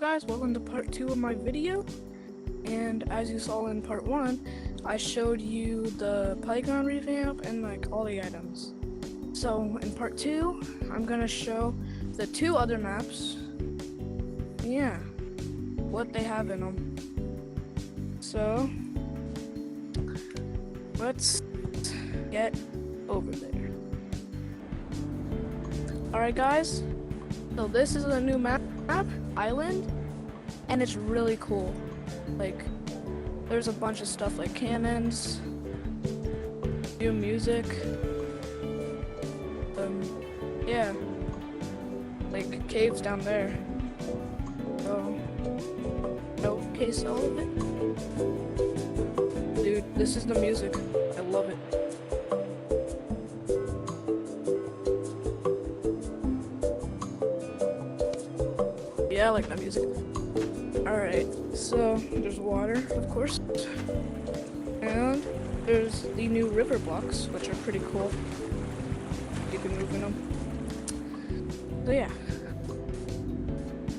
Guys, welcome to part 2 of my video. And as you saw in part 1, I showed you the playground revamp and like all the items. So in part 2, I'm gonna show the 2 other maps. Yeah, what they have in them. So let's get over there. Alright guys, so this is a new map, Island, and it's really cool. Like, there's a bunch of stuff like cannons, new music, yeah, like caves down there. So, showcase all of it. Dude, this is the music. I love it. Yeah, I like that music. Alright, so there's water, of course. And there's the new river blocks, which are pretty cool. You can move in them.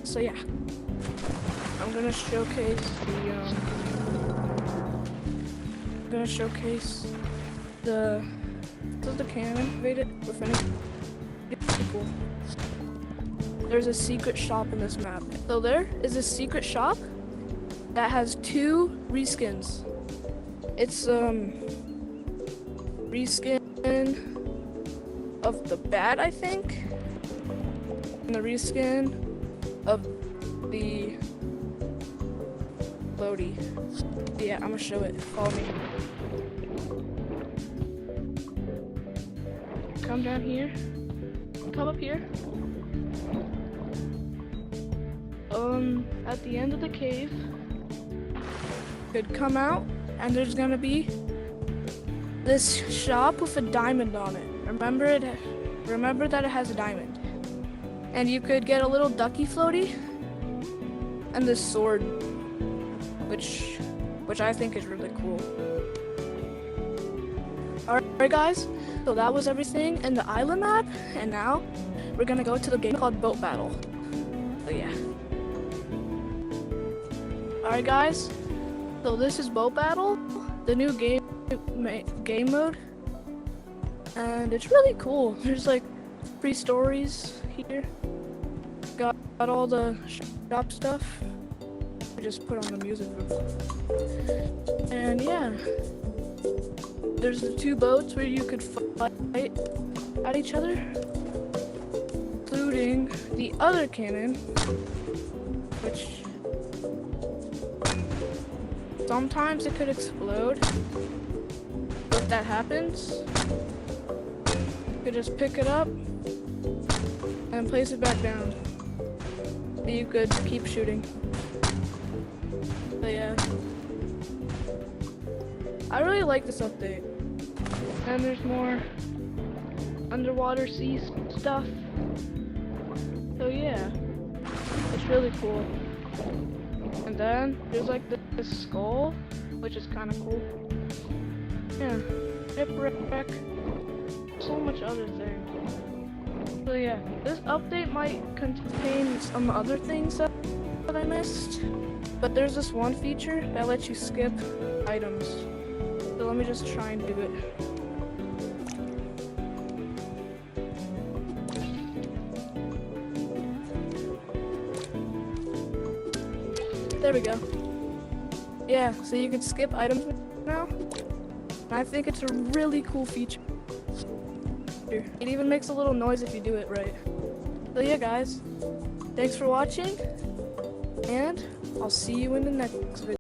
So yeah. I'm gonna showcase the does the cannon made it with any people. There's a secret shop in this map. So there is a secret shop that has 2 reskins. It's reskin of the bat, I think, and the reskin of the floaty. Yeah, I'm gonna show it. Follow me. Come down here. Come up here. At the end of the cave, you could come out, and there's gonna be this shop with a diamond on it. Remember that it has a diamond. And you could get a little ducky floaty and this sword, which I think is really cool. Alright guys, so that was everything in the island map, and now we're gonna go to the game called Boat Battle. So yeah. Alright guys, so this is Boat Battle, the new game mode, and it's really cool. There's like 3 stories here. Got all the shop stuff. I just put on the music. And yeah, there's the 2 boats where you could fight at each other, including the other cannon, which sometimes it could explode. If that happens, you could just pick it up and place it back down. You could keep shooting. But yeah, I really like this update. And there's more underwater sea stuff. So yeah, it's really cool. And then there's like this skull, which is kind of cool. Yeah, shipwreck, so much other things. So yeah, this update might contain some other things that I missed, but there's this one feature that lets you skip items. So let me just try and do it. There we go. Yeah, so you can skip items now. And I think it's a really cool feature. It even makes a little noise if you do it right. So yeah guys, thanks for watching, and I'll see you in the next video.